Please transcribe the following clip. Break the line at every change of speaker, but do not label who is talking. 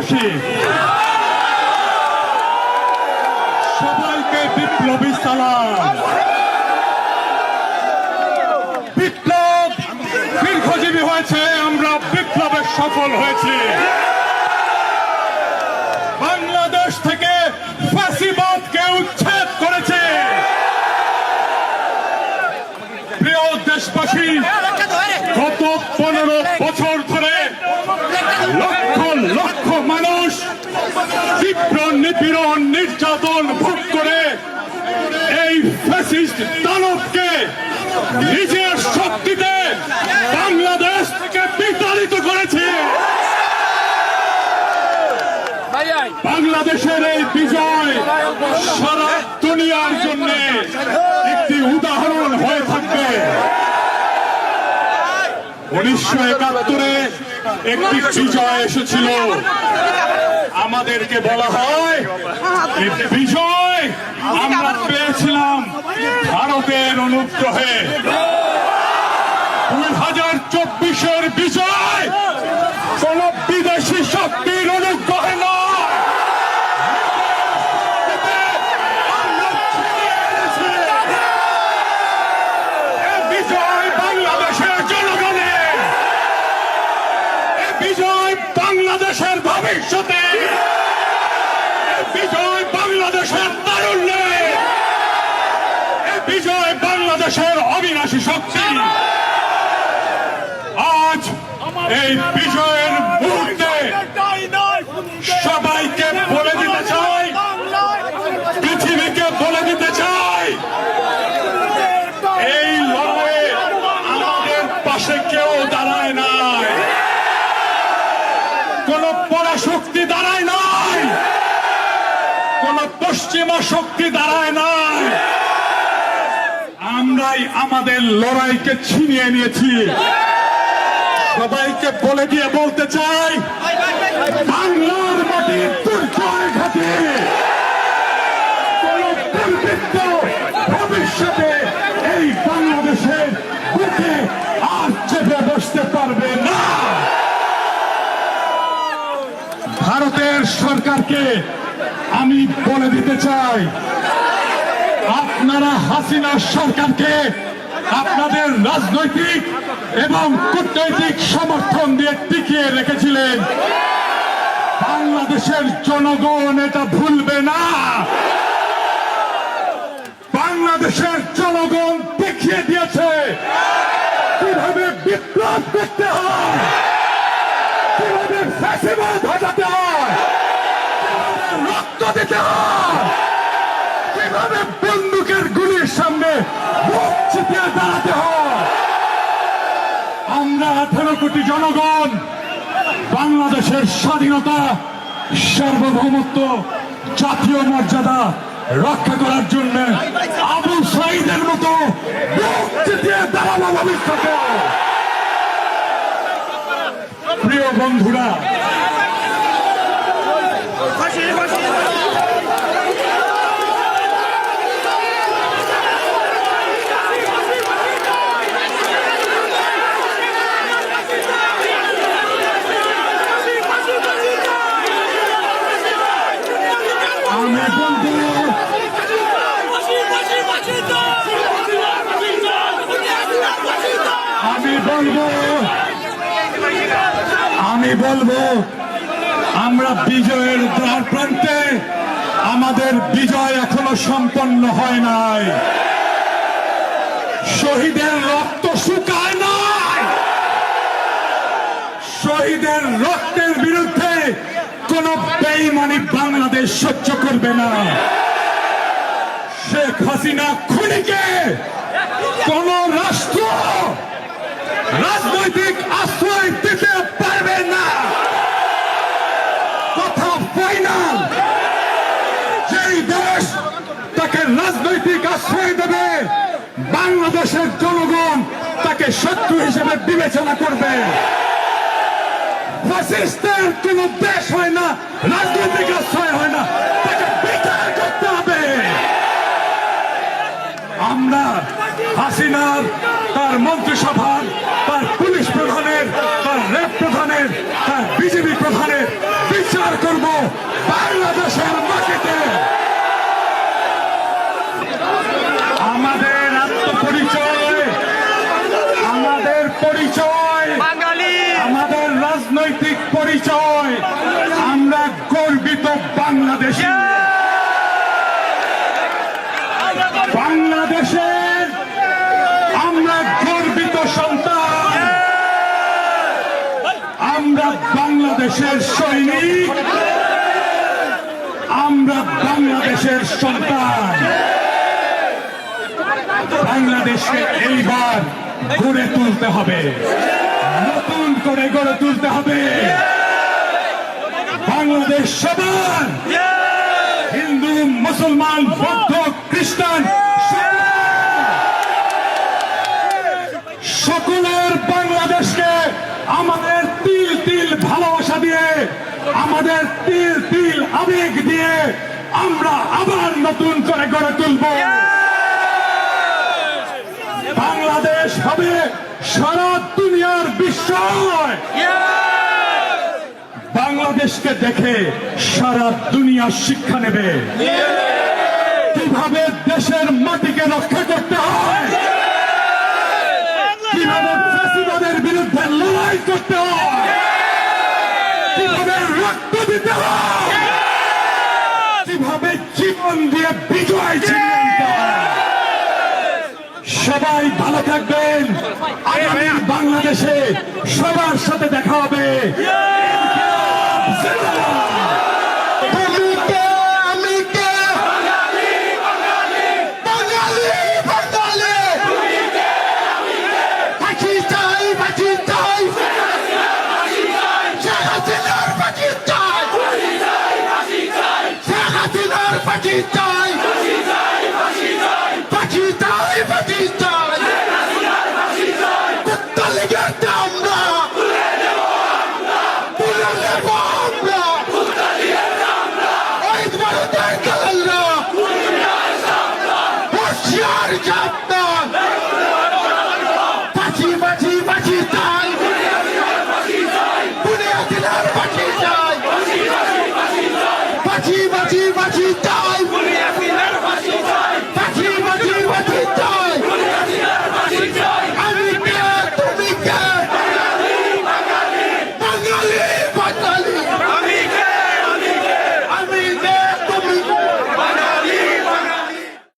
দেশবাসী, সবাইকে বিপ্লবী সালাম। বিপ্লব দীর্ঘজীবী হয়েছে, আমরা বিপ্লবে সফল হয়েছি। বাংলাদেশ থেকে ফ্যাসিবাদকে উচ্ছেদ করেছে। প্রিয় দেশবাসী, গত 15 বছর ধরে লক্ষ লক্ষ মানুষ তীব্র নিপীড়ন নির্যাতন ভোগ করে এই ফ্যাসিস্ট দানবকে নিজের শক্তিতে বাংলাদেশ থেকে বিতাড়িত করেছে। বাংলাদেশের এই বিজয় সারা দুনিয়ার জন্য একটি উদাহরণ হয়ে থাকবে। 1971-এ একটি বিজয় এসেছিল, আমাদেরকে বলা হয় এই বিজয় আমরা পেয়েছিলাম ভারতের অনুগ্রহে। 2024-এর বিজয় কোন বিদেশি শক্তির অনুগ্রহে নয়। বিজয় বাংলাদেশের জনগণের, বিজয় বাংলাদেশের ভবিষ্যতে, বিজয় বাংলাদেশের তারুণ্যে, বিজয় বাংলাদেশের অবিনাশী শক্তি। আজ এই বিজয়ের মুহূর্তে সবাইকে বলে দিতে চাই, পৃথিবীকে বলে দিতে চাই, এই লড়াইয়ে আমাদের পাশে কেউ দাঁড়ায় নাই, কোন পরাশক্তি দাঁড়ায় নাই, কোন পশ্চিমা শক্তি দাঁড়ায় নাই। আমরাই আমাদের লড়াইকে ছিনিয়ে নিয়েছি। সবাইকে বলে দিয়ে বলতে চাই, বাংলার মাটির দুর্জয় ঘাটে কোন দুর্বৃত্ত ভবিষ্যতে এই বাংলাদেশের বুকে আর চেপে বসতে পারবে না। ভারতের সরকারকে আমি বলে দিতে চাই, আপনারা হাসিনা সরকারকে আপনাদের রাজনৈতিক এবং কূটনৈতিক সমর্থন দিয়ে টিকিয়ে রেখেছিলেন। বাংলাদেশের জনগণ এটা ভুলবে না। বাংলাদেশের জনগণ দেখিয়ে দিয়েছে কিভাবে বিপ্লব করতে হয়, কিভাবে ফ্যাসিবাদ হটাতে হয়, কিভাবে রক্ত দিতে হয়, কিভাবে বন্দুকের গুলির সামনে বুক চিতিয়ে দাঁড়াতে হয়। আমরা 18 কোটি জনগণ বাংলাদেশের স্বাধীনতা, সার্বভৌমত্ব, জাতীয় মর্যাদা রক্ষা করার জন্য আবু সাঈদের মতো বুক চিতিয়ে দাঁড়াবো ভবিষ্যতে। প্রিয় বন্ধুরা, আমি বলবো আমরা বিজয়ের দ্বার প্রান্তে, আমাদের বিজয় এখনো সম্পন্ন হয় নাই। শহীদের রক্ত শুকায় নাই। শহীদের রক্তের বিরুদ্ধে কোন বেঈমানি বাংলাদেশ সহ্য করবে না। শেখ হাসিনা খুনিকে কোন রাষ্ট্র রাজনৈতিক আশ্রয় দিতে পারবে না। কথা ফাইনাল। যেই দেশ তাকে রাজনৈতিক আশ্রয় দেবে, বাংলাদেশের জনগণ তাকে শত্রু হিসেবে বিবেচনা করবে। ফ্যাসিস্টের কোন দেশ হয় না, রাজনৈতিক আশ্রয় হয় না, তাকে বিচার করতে হবে। আমরা হাসিনার, তার মন্ত্রিসভার, তার পুলিশ প্রধানের, তার র্যাব প্রধানের, তার বিজেপি প্রধানের বিচার বাংলাদেশের মাটিতে আমাদের আত্মপরিচয়, আমাদের পরিচয়, আমাদের রাজনৈতিক পরিচয়, আমরা গর্বিত বাংলাদেশী। বাংলাদেশের আমরা গর্বিত সন্তান, আমরা বাংলাদেশের সৈনিক, আমরা বাংলাদেশের সন্তান। বাংলাদেশকে এইবার গড়ে তুলতে হবে, নতুন করে গড়ে তুলতে হবে। বাংলাদেশ সবার, হিন্দু, মুসলমান, বৌদ্ধ, খ্রিস্টান সকলের বাংলাদেশকে আমাদের তিল তিল ভালোবাসা দিয়ে, আমাদের তিল তিল আবেগ দিয়ে আমরা আবার নতুন করে গড়ে তুলব। বাংলাদেশ হবে সারা দুনিয়ার বিস্ময়। বাংলাদেশকে দেখে সারা দুনিয়া শিক্ষা নেবে কিভাবে দেশের মাটিকে রক্ষা করতে হয়, কিভাবে ফ্যাসিবাদের বিরুদ্ধে লড়াই করতে হয়, কিভাবে রক্ত দিতে হয়, কিভাবে জীবন দিয়ে বিজয় ছিনিয়ে নিতে হয়। সবাই ভালো থাকবেন। আগামী বাংলাদেশে সবার সাথে দেখা হবে।
Fatima!